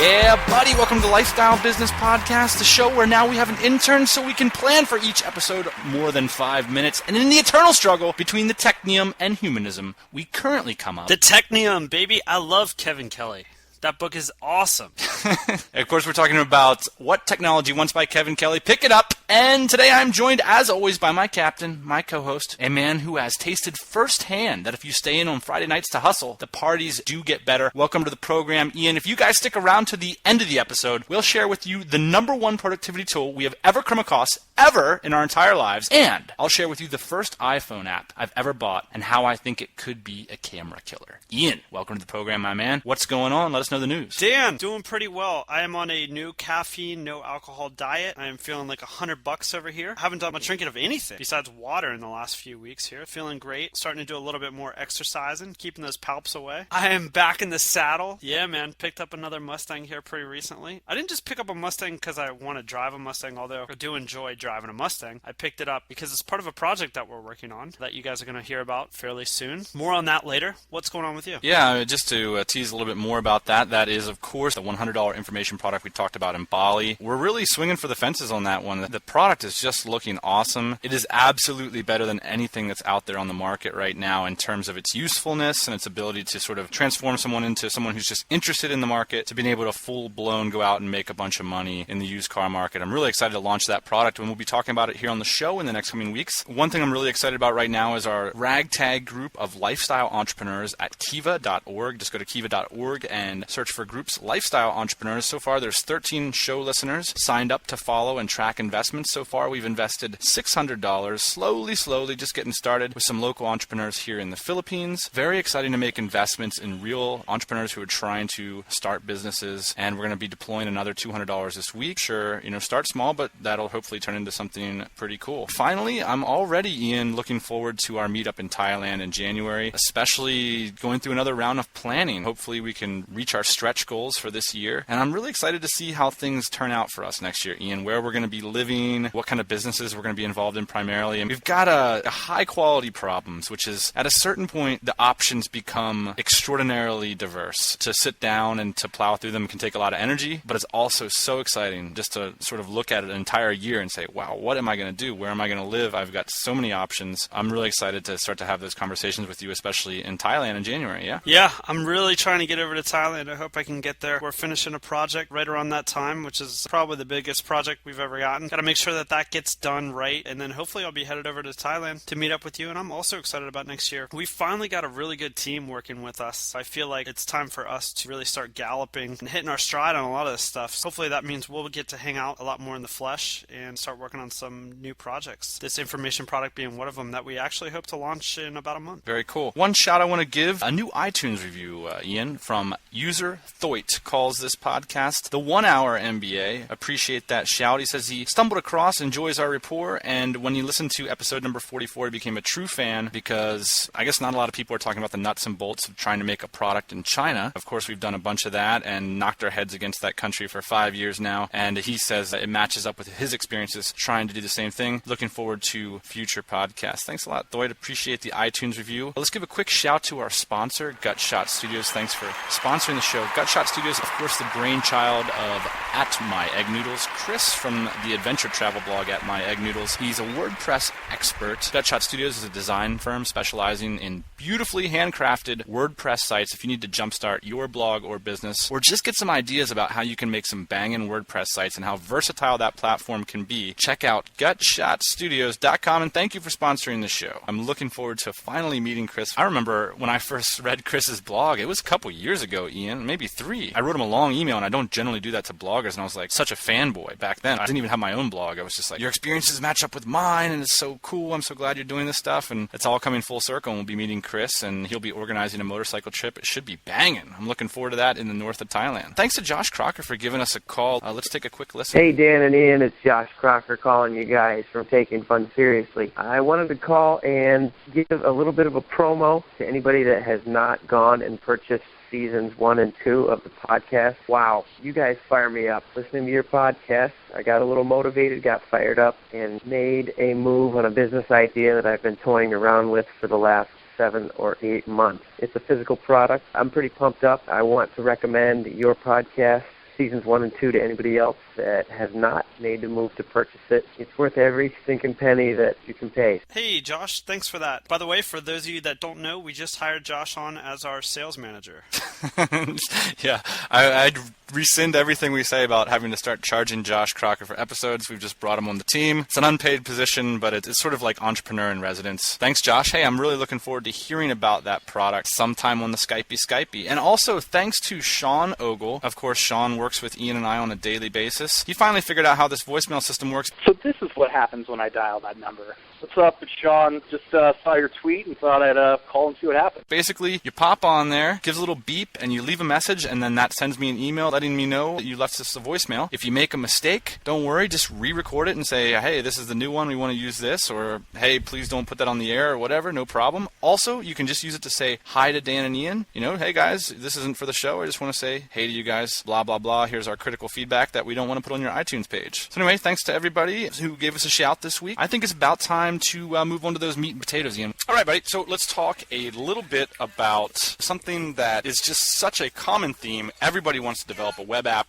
Yeah, buddy, welcome to the Lifestyle Business Podcast, the show where now we have an intern so we can plan for each episode more than 5 minutes. And in the eternal struggle between the technium and humanism, we currently come up. The technium, baby. I love Kevin Kelly. That book is awesome. Of course, we're talking about What Technology Once by Kevin Kelly. Pick it up. And today I'm joined, as always, by my captain, my co-host, a man who has tasted firsthand that if you stay in on Friday nights to hustle, the parties do get better. Welcome to the program, Ian. If you guys stick around to the end of the episode, we'll share with you the #1 productivity tool we have ever come across, ever in our entire lives. And I'll share with you the first iPhone app I've ever bought and how I think it could be a camera killer. Ian, welcome to the program, my man. What's going on? Let us know the news. Dan, doing pretty well. I am on a no caffeine, no alcohol diet. I am feeling like $100 over here. I haven't done much drinking of anything besides water in the last few weeks here. Feeling great. Starting to do a little bit more exercising, keeping those palps away. I am back in the saddle. Yeah, man. Picked up another Mustang here pretty recently. I didn't just pick up a Mustang because I want to drive a Mustang, although I do enjoy driving a Mustang. I picked it up because it's part of a project that we're working on that you guys are going to hear about fairly soon. More on that later. What's going on with you? Yeah, just to tease a little bit more about that, that is, of course, the $100 information product we talked about in Bali. We're really swinging for the fences on that one. The product is just looking awesome. It is absolutely better than anything that's out there on the market right now in terms of its usefulness and its ability to sort of transform someone into someone who's just interested in the market, to being able to full-blown go out and make a bunch of money in the used car market. I'm really excited to launch that product, and we'll be talking about it here on the show in the next coming weeks. One thing I'm really excited about right now is our ragtag group of lifestyle entrepreneurs at kiva.org. Just go to kiva.org and search for groups Lifestyle Entrepreneurs. So far, there's 13 show listeners signed up to follow and track investments. So far, we've invested $600, slowly, just getting started with some local entrepreneurs here in the Philippines. Very exciting to make investments in real entrepreneurs who are trying to start businesses, and we're going to be deploying another $200 this week. Sure, start small, but that'll hopefully turn into something pretty cool. Finally, I'm already, Ian, looking forward to our meetup in Thailand in January, especially going through another round of planning. Hopefully, we can reach our stretch goals for this year, and I'm really excited to see how things turn out for us next year, Ian, where we're going to be living, what kind of businesses we're going to be involved in primarily. And we've got a high quality problems, which is at a certain point the options become extraordinarily diverse. To sit down and to plow through them can take a lot of energy, but it's also so exciting just to sort of look at an entire year and say, wow, what am I going to do? Where am I going to live? I've got so many options. I'm really excited to start to have those conversations with you, especially in Thailand in January. Yeah, I'm really trying to get over to Thailand. I hope I can get there. We're finishing a project right around that time, which is probably the biggest project we've ever gotten. Got to make sure that that gets done right, and then hopefully I'll be headed over to Thailand to meet up with you, and I'm also excited about next year. We finally got a really good team working with us. I feel like it's time for us to really start galloping and hitting our stride on a lot of this stuff. So hopefully that means we'll get to hang out a lot more in the flesh and start working on some new projects. This information product being one of them that we actually hope to launch in about a month. Very cool. One shout I want to give, a new iTunes review, Ian, from user Thoit, calls this podcast the 1 hour MBA. Appreciate that shout. He says he stumbled across, enjoys our rapport, and when he listened to episode number 44, he became a true fan because I guess not a lot of people are talking about the nuts and bolts of trying to make a product in China. Of course, we've done a bunch of that and knocked our heads against that country for 5 years now, and he says that it matches up with his experiences trying to do the same thing. Looking forward to future podcasts. Thanks a lot, Thoit. Appreciate the iTunes review. Let's give a quick shout to our sponsor, Gutshot Studios. Thanks for sponsoring the show. Gutshot Studios, of course, the brainchild of At My Egg Noodles, Chris from the adventure travel blog At My Egg Noodles. He's a WordPress expert. Gutshot Studios is a design firm specializing in beautifully handcrafted WordPress sites if you need to jumpstart your blog or business, or just get some ideas about how you can make some banging WordPress sites and how versatile that platform can be. Check out gutshotstudios.com, and thank you for sponsoring the show. I'm looking forward to finally meeting Chris. I remember when I first read Chris's blog, it was a couple years ago, Ian, maybe 3. I wrote him a long email, and I don't generally do that to bloggers, and I was like such a fanboy back then. I didn't even have my own blog. I was just like, your experiences match up with mine, and it's so cool. I'm so glad you're doing this stuff, and it's all coming full circle, and we'll be meeting Chris, and he'll be organizing a motorcycle trip. It should be banging. I'm looking forward to that in the north of Thailand. Thanks to Josh Crocker for giving us a call. Let's take a quick listen. Hey, Dan and Ian, it's Josh Crocker calling you guys from Taking Fun Seriously. I wanted to call and give a little bit of a promo to anybody that has not gone and purchased seasons 1 and 2 of the podcast. Wow, you guys fire me up. Listening to your podcast, I got a little motivated, got fired up, and made a move on a business idea that I've been toying around with for the last 7 or 8 months. It's a physical product. I'm pretty pumped up. I want to recommend your podcast Seasons 1 and 2 to anybody else that has not made the move to purchase it. It's worth every stinking penny that you can pay. Hey, Josh, thanks for that. By the way, for those of you that don't know, we just hired Josh on as our sales manager. Yeah, I'd rescind everything we say about having to start charging Josh Crocker for episodes. We've just brought him on the team. It's an unpaid position, but it's sort of like entrepreneur in residence. Thanks, Josh. Hey, I'm really looking forward to hearing about that product sometime on the Skypey. And also, thanks to Sean Ogle. Of course, Sean works with Ian and I on a daily basis. He finally figured out how this voicemail system works. So this is what happens when I dial that number. What's up? It's Sean. Just saw your tweet and thought I'd call and see what happened. Basically, you pop on there, gives a little beep, and you leave a message, and then that sends me an email letting me know that you left us a voicemail. If you make a mistake, don't worry, just re-record it and say, hey, this is the new one, we want to use this, or hey, please don't put that on the air, or whatever, no problem. Also, you can just use it to say hi to Dan and Ian. You know, hey guys, this isn't for the show, I just want to say hey to you guys, blah, blah, blah. Here's our critical feedback that we don't want to put on your iTunes page. So anyway, thanks to everybody who gave us a shout this week. I think it's about time to move on to those meat and potatoes, Ian. All right, buddy, so let's talk a little bit about something that is just such a common theme. Everybody wants to develop a web app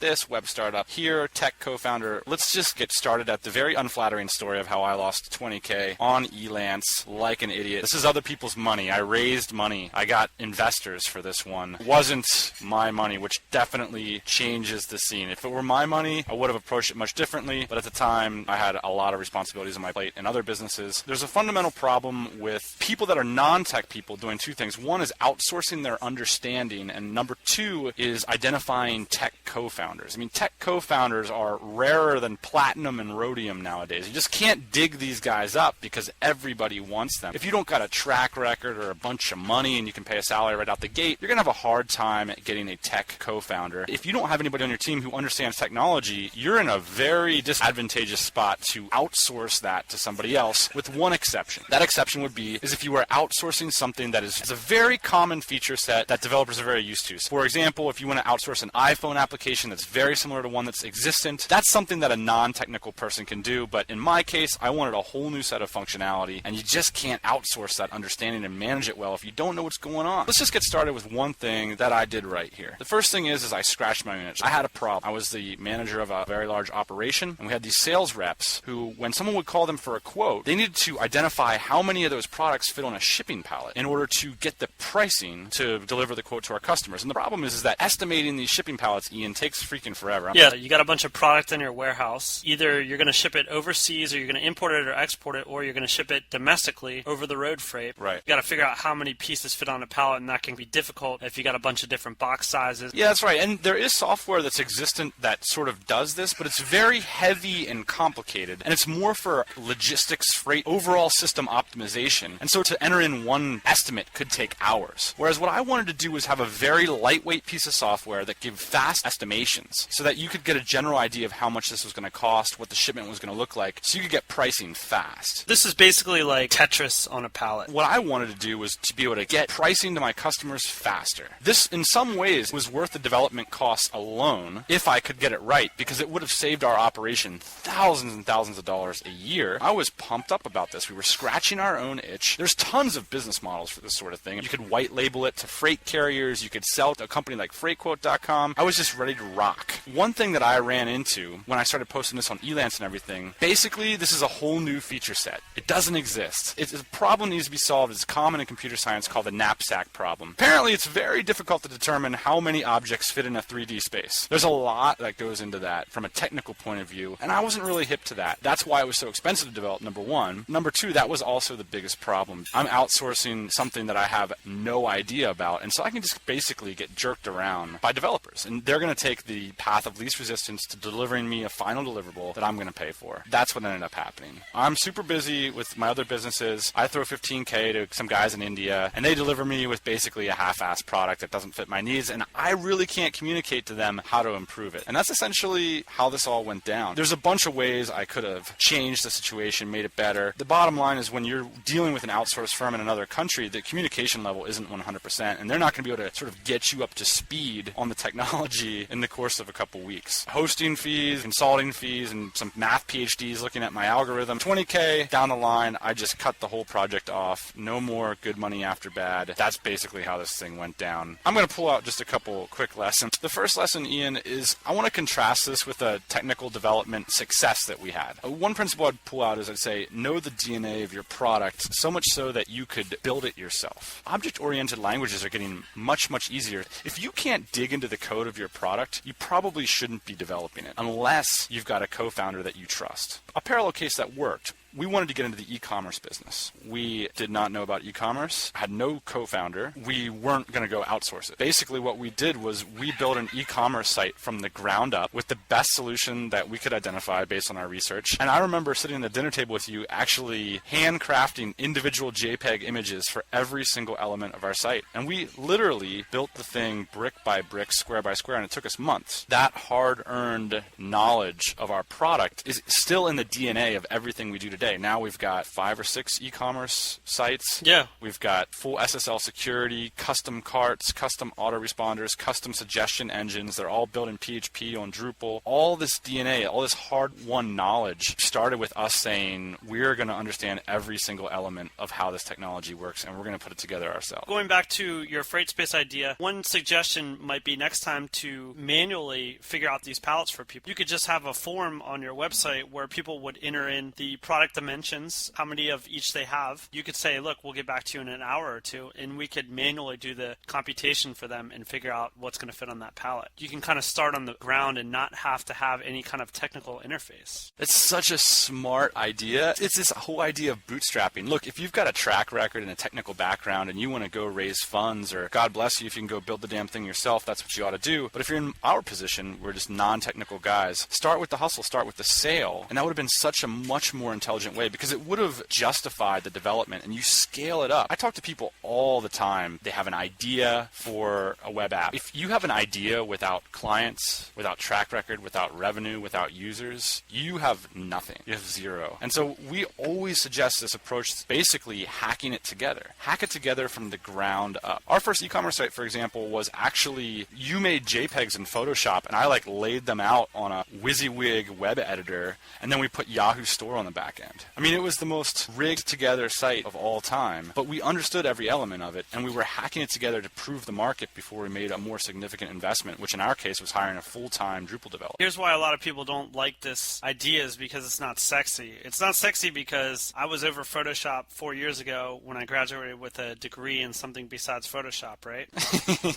this, web startup here, tech co-founder. Let's just get started at the very unflattering story of how I lost 20K on Elance like an idiot. This is other people's money. I raised money. I got investors for this one. It wasn't my money, which definitely changes the scene. If it were my money, I would have approached it much differently, but at the time, I had a lot of responsibilities on my plate and other businesses. There's a fundamental problem with people that are non-tech people doing two things. One is outsourcing their understanding, and number two is identifying tech co-founders. I mean, tech co-founders are rarer than platinum and rhodium nowadays. You just can't dig these guys up because everybody wants them. If you don't got a track record or a bunch of money and you can pay a salary right out the gate, you're going to have a hard time getting a tech co-founder. If you don't have anybody on your team who understands technology, you're in a very disadvantageous spot to outsource that to somebody else, with one exception. That exception would be if you are outsourcing something that is a very common feature set that developers are very used to. So for example, if you want to outsource an iPhone application that's very similar to one that's existent, that's something that a non-technical person can do. But in my case, I wanted a whole new set of functionality, and you just can't outsource that understanding and manage it well if you don't know what's going on. Let's just get started with one thing that I did right here. The first thing is I scratched my itch. I had a problem. I was the manager of a very large operation, and we had these sales reps who, when someone would call them for a quote, they needed to identify how many of those products fit on a shipping pallet in order to get the pricing to deliver the quote to our customers. And the problem is that estimating these shipping pallets, Ian, takes freaking forever. Yeah, you got a bunch of product in your warehouse. Either you're going to ship it overseas, or you're going to import it or export it, or you're going to ship it domestically over the road freight. Right. You got to figure out how many pieces fit on a pallet, and that can be difficult if you got a bunch of different box sizes. Yeah, that's right. And there is software that's existent that sort of does this, but it's very heavy and complicated, and it's more for logistics, freight, overall system optimization. And so to enter in one estimate could take hours. Whereas what I wanted to do was have a very lightweight piece of software that gave fast estimations so that you could get a general idea of how much this was going to cost, what the shipment was going to look like, so you could get pricing fast. This is basically like Tetris on a pallet. What I wanted to do was to be able to get pricing to my customers faster. This, in some ways, was worth the development costs alone if I could get it right, because it would have saved our operation thousands and thousands of dollars a year. I was pumped up about this. We were scratching our own itch. There's tons of business models for this sort of thing. You could white label it to freight carriers. You could sell it to a company like FreightQuote.com. I was just ready to rock. One thing that I ran into when I started posting this on Elance and everything, basically this is a whole new feature set. It doesn't exist. It's a problem that needs to be solved. It's common in computer science called the knapsack problem. Apparently it's very difficult to determine how many objects fit in a 3D space. There's a lot that goes into that from a technical point of view, and I wasn't really hip to that. That's why it was so expensive to develop, number one. Number two, that was also the biggest problem. I'm outsourcing something that I have no idea about, and so I can just basically get jerked around by developers, and they're going to take the path of least resistance to delivering me a final deliverable that I'm going to pay for. That's what ended up happening. I'm super busy with my other businesses. I throw $15K to some guys in India, and they deliver me with basically a half-assed product that doesn't fit my needs, and I really can't communicate to them how to improve it. And that's essentially how this all went down. There's a bunch of ways I could have changed the situation, made it better. The bottom line is when you're dealing with an outsourced firm in another country, the communication level isn't 100%, and they're not going to be able to sort of get you up to speed on the technology in the course of a couple weeks. Hosting fees, consulting fees, and some math PhDs looking at my algorithm. $20K down the line, I just cut the whole project off. No more good money after bad. That's basically how this thing went down. I'm going to pull out just a couple quick lessons. The first lesson, Ian, is I want to contrast this with a technical development success that we had. One principle I'd pull out is I'd say know the DNA of your product, so much so that you could build it yourself. Object-oriented languages are getting much, much easier. If you can't dig into the code of your product, you probably shouldn't be developing it unless you've got a co-founder that you trust. A parallel case that worked. We wanted to get into the e-commerce business. We did not know about e-commerce, had no co-founder. We weren't going to go outsource it. Basically, what we did was we built an e-commerce site from the ground up with the best solution that we could identify based on our research. And I remember sitting at the dinner table with you actually handcrafting individual JPEG images for every single element of our site. And we literally built the thing brick by brick, square by square, and it took us months. That hard-earned knowledge of our product is still in the DNA of everything we do today. Now we've got 5 or 6 e-commerce sites. Yeah. We've got full SSL security, custom carts, custom autoresponders, custom suggestion engines. They're all built in PHP on Drupal. All this DNA, all this hard-won knowledge started with us saying we're going to understand every single element of how this technology works, and we're going to put it together ourselves. Going back to your freight space idea, one suggestion might be next time to manually figure out these pallets for people. You could just have a form on your website where people would enter in the product dimensions, how many of each they have. You could say, look, we'll get back to you in an hour or two, and we could manually do the computation for them and figure out what's going to fit on that pallet. You can kind of start on the ground and not have to have any kind of technical interface. It's such a smart idea. It's this whole idea of bootstrapping. Look, if you've got a track record and a technical background and you want to go raise funds, or God bless you if you can go build the damn thing yourself, that's what you ought to do. But if you're in our position, we're just non-technical guys, start with the hustle, start with the sale. And that would have been such a much more intelligent way because it would have justified the development, and you scale it up. I talk to people all the time. They have an idea for a web app. If you have an idea without clients, without track record, without revenue, without users, you have nothing. You have zero. And so we always suggest this approach, basically hacking it together. Hack it together from the ground up. Our first e-commerce site, for example, was actually you made JPEGs in Photoshop, and I laid them out on a WYSIWYG web editor, and then we put Yahoo Store on the back end. I mean, it was the most rigged together site of all time, but we understood every element of it, and we were hacking it together to prove the market before we made a more significant investment, which in our case was hiring a full-time Drupal developer. Here's why a lot of people don't like this idea is because it's not sexy. It's not sexy because I was over Photoshop 4 years ago when I graduated with a degree in something besides Photoshop, right?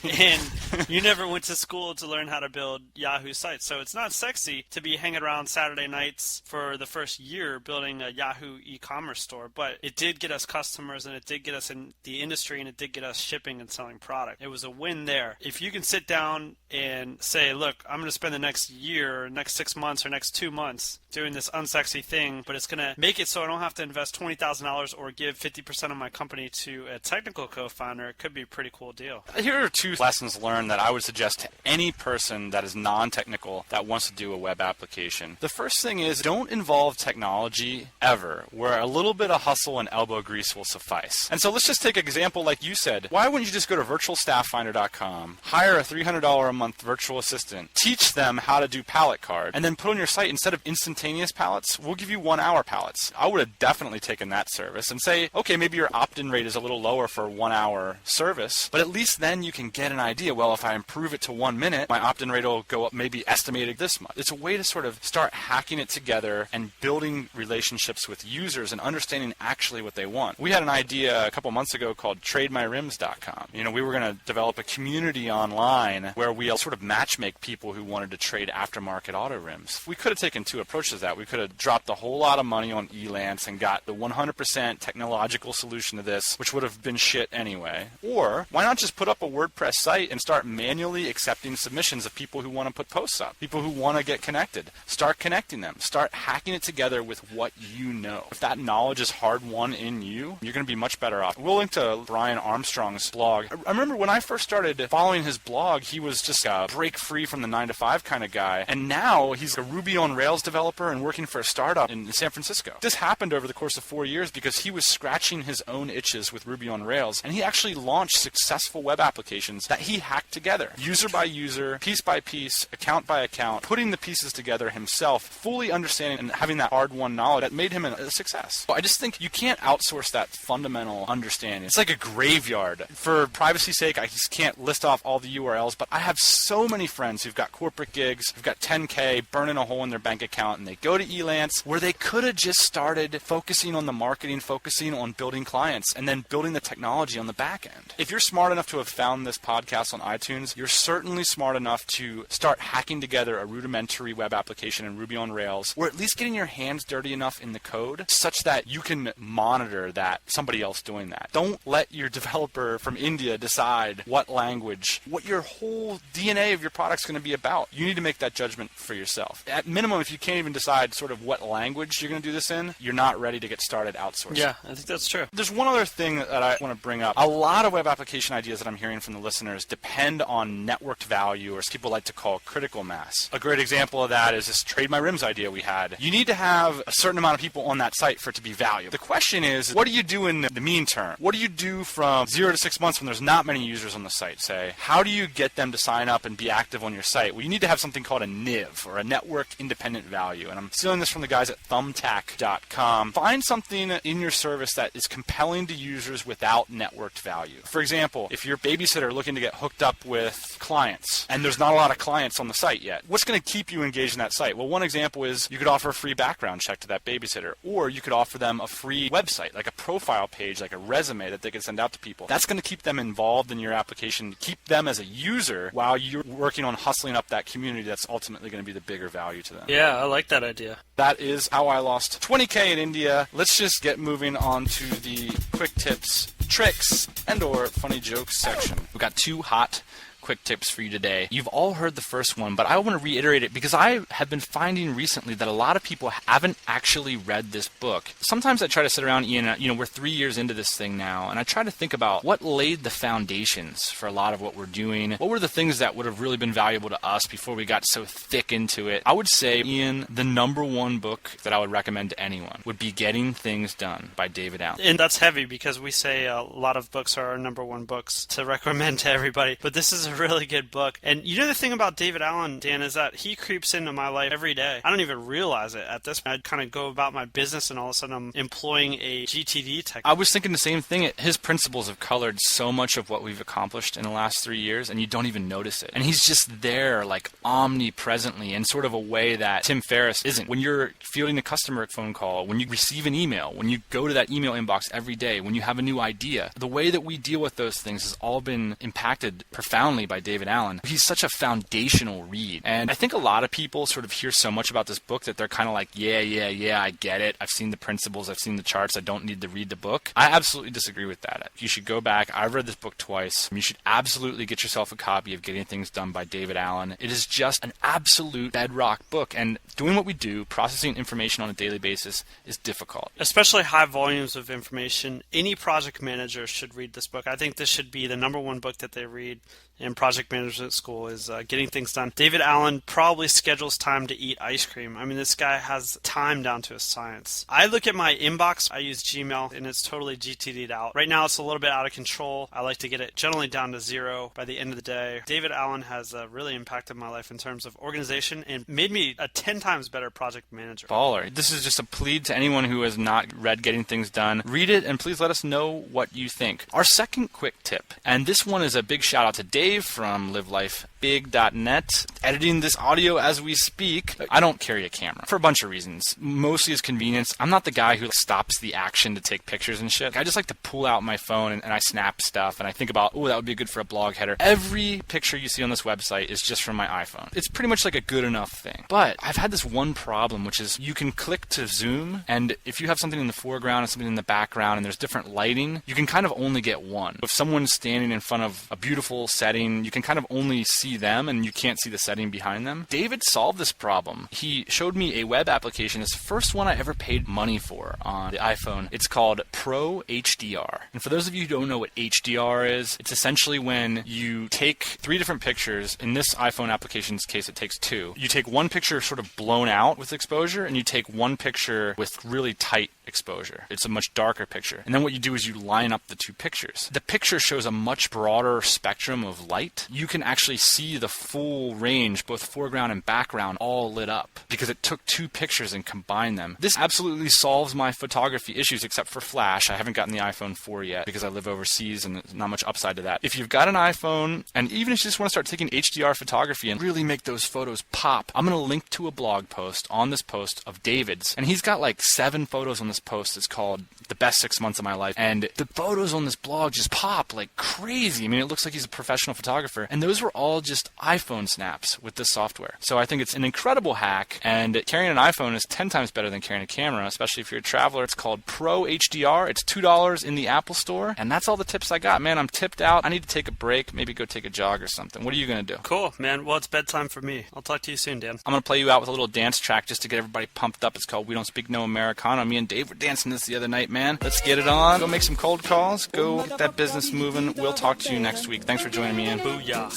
And you never went to school to learn how to build Yahoo sites, so it's not sexy to be hanging around Saturday nights for the first year building a Yahoo e-commerce store, but it did get us customers, and it did get us in the industry, and it did get us shipping and selling product. It was a win there. If you can sit down and say, look, I'm going to spend the next year, next 6 months, or next 2 months doing this unsexy thing, but it's going to make it so I don't have to invest $20,000 or give 50% of my company to a technical co-founder, it could be a pretty cool deal. Here are 2 lessons learned that I would suggest to any person that is non-technical that wants to do a web application. The first thing is don't involve technology ever, where a little bit of hustle and elbow grease will suffice. And so let's just take an example like you said. Why wouldn't you just go to virtualstafffinder.com, hire a $300 a month virtual assistant, teach them how to do pallet card, and then put on your site, instead of instantaneous pallets, we'll give you 1-hour pallets. I would have definitely taken that service and say, okay, maybe your opt-in rate is a little lower for a 1-hour service, but at least then you can get an idea, well, if I improve it to 1 minute, my opt-in rate will go up maybe estimated this much. It's a way to sort of start hacking it together and building relationships with users and understanding actually what they want. We had an idea a couple months ago called TradeMyRims.com. We were going to develop a community online where we sort of matchmake people who wanted to trade aftermarket auto rims. We could have taken 2 approaches to that. We could have dropped a whole lot of money on Elance and got the 100% technological solution to this, which would have been shit anyway. Or why not just put up a WordPress site and start manually accepting submissions of people who want to put posts up, people who want to get connected. Start connecting them. Start hacking it together with what you know. If that knowledge is hard won in you, you're going to be much better off. We'll link to Brian Armstrong's blog. I remember when I first started following his blog, he was just a break free from the 9-to-5 kind of guy. And now he's a Ruby on Rails developer and working for a startup in San Francisco. This happened over the course of 4 years because he was scratching his own itches with Ruby on Rails, and he actually launched successful web applications that he hacked together, user by user, piece by piece, account by account, putting the pieces together himself, fully understanding and having that hard-won knowledge that made him a success. So I just think you can't outsource that fundamental understanding. It's like a graveyard. For privacy's sake, I just can't list off all the URLs, but I have so many friends who've got corporate gigs, who've got 10K, burning a hole in their bank account, and they go to Elance where they could have just started focusing on the marketing, focusing on building clients, and then building the technology on the back end. If you're smart enough to have found this podcast on iTunes, you're certainly smart enough to start hacking together a rudimentary web application in Ruby on Rails, or at least getting your hands dirty enough in the code such that you can monitor that somebody else doing that. Don't let your developer from India decide what language, what your whole DNA of your product's going to be about. You need to make that judgment for yourself. At minimum, if you can't even decide sort of what language you're going to do this in, you're not ready to get started outsourcing. Yeah, I think that's true. There's one other thing that I want to bring up. A lot of web application ideas that I'm hearing from the listeners depend on networked value, or as people like to call critical mass. A great example of that is this Trade My Rims idea we had. You need to have a certain amount of people on that site for it to be valuable. The question is, what do you do in the mean term? What do you do from 0 to 6 months when there's not many users on the site, say? How do you get them to sign up and be active on your site? Well, you need to have something called a NIV, or a network independent value. And I'm stealing this from the guys at thumbtack.com. Find something in your service that is compelling to users without networked value. For example, if you're a babysitter looking to get hooked up with clients, and there's not a lot of clients on the site yet, what's going to keep you engaged in that site? Well, one example is you could offer a free background check to that babysitter, or you could offer them a free website, like a profile page, like a resume that they could send out to people. That's going to keep them involved in your application, keep them as a user while you're working on hustling up that community that's ultimately going to be the bigger value to them. Yeah, I like that idea. That is how I lost 20K in India. Let's just get moving on to the quick tips, tricks, and or funny jokes section. We've got two hot quick tips for you today. You've all heard the first one, but I want to reiterate it because I have been finding recently that a lot of people haven't actually read this book. Sometimes I try to sit around, Ian, we're 3 years into this thing now, and I try to think about what laid the foundations for a lot of what we're doing. What were the things that would have really been valuable to us before we got so thick into it? I would say, Ian, the number one book that I would recommend to anyone would be Getting Things Done by David Allen. And that's heavy because we say a lot of books are our number one books to recommend to everybody, but this is a really good book. And you know the thing about David Allen, Dan, is that he creeps into my life every day. I don't even realize it at this point. I'd kind of go about my business and all of a sudden I'm employing a GTD technique. I was thinking the same thing. His principles have colored so much of what we've accomplished in the last 3 years, and you don't even notice it. And he's just there, like omnipresently, in sort of a way that Tim Ferriss isn't. When you're fielding a customer phone call, when you receive an email, when you go to that email inbox every day, when you have a new idea, the way that we deal with those things has all been impacted profoundly by David Allen. He's such a foundational read. And I think a lot of people sort of hear so much about this book that they're kind of like, yeah, I get it. I've seen the principles. I've seen the charts. I don't need to read the book. I absolutely disagree with that. You should go back. I've read this book twice. You should absolutely get yourself a copy of Getting Things Done by David Allen. It is just an absolute bedrock book. And doing what we do, processing information on a daily basis, is difficult. Especially high volumes of information. Any project manager should read this book. I think this should be the number one book that they read in project management school is Getting Things Done. David Allen probably schedules time to eat ice cream. I mean, this guy has time down to a science. I look at my inbox. I use Gmail, and it's totally GTD'd out. Right now, it's a little bit out of control. I like to get it generally down to 0 by the end of the day. David Allen has really impacted my life in terms of organization and made me a 10 times better project manager. Baller. This is just a plea to anyone who has not read Getting Things Done. Read it, and please let us know what you think. Our second quick tip, and this one is a big shout out to Dave from livelifebig.net, editing this audio as we speak. I don't carry a camera for a bunch of reasons. Mostly is convenience. I'm not the guy who stops the action to take pictures and shit. I just like to pull out my phone and I snap stuff and I think about, oh, that would be good for a blog header. Every picture you see on this website is just from my iPhone. It's pretty much like a good enough thing. But I've had this one problem, which is you can click to zoom, and if you have something in the foreground and something in the background and there's different lighting, you can kind of only get one. If someone's standing in front of a beautiful setting, you can kind of only see see them and you can't see the setting behind them. David solved this problem. He showed me a web application. It's the first one I ever paid money for on the iPhone. It's called Pro HDR. And for those of you who don't know what HDR is, it's essentially when you take 3 different pictures. In this iPhone application's case, it takes 2. You take one picture sort of blown out with exposure, and you take one picture with really tight exposure. It's a much darker picture. And then what you do is you line up the 2 pictures. The picture shows a much broader spectrum of light. You can actually see the full range, both foreground and background, all lit up because it took 2 pictures and combined them. This absolutely solves my photography issues except for flash. I haven't gotten the iPhone 4 yet because I live overseas and there's not much upside to that. If you've got an iPhone, and even if you just want to start taking HDR photography and really make those photos pop, I'm going to link to a blog post on this post of David's, and he's got like 7 photos on this post. It's called The Best 6 Months of My Life, and the photos on this blog just pop like crazy. I mean, it looks like he's a professional photographer, and those were all just iPhone snaps with this software. So I think it's an incredible hack, and carrying an iPhone is 10 times better than carrying a camera, especially if you're a traveler. It's called Pro HDR. It's $2 in the Apple Store, and that's all the tips I got. Man, I'm tipped out. I need to take a break, maybe go take a jog or something. What are you going to do? Cool, man. Well, it's bedtime for me. I'll talk to you soon, Dan. I'm going to play you out with a little dance track just to get everybody pumped up. It's called We Don't Speak No Americano. Me and Dave were dancing this the other night, man. Let's get it on. Go make some cold calls. Go get that business moving. We'll talk to you next week. Thanks for joining me in. Booyah.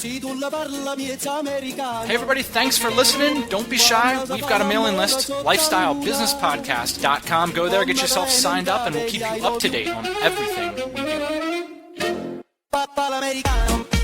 Hey, everybody. Thanks for listening. Don't be shy. We've got a mailing list. LifestyleBusinessPodcast.com. Go there, get yourself signed up, and we'll keep you up to date on everything we do.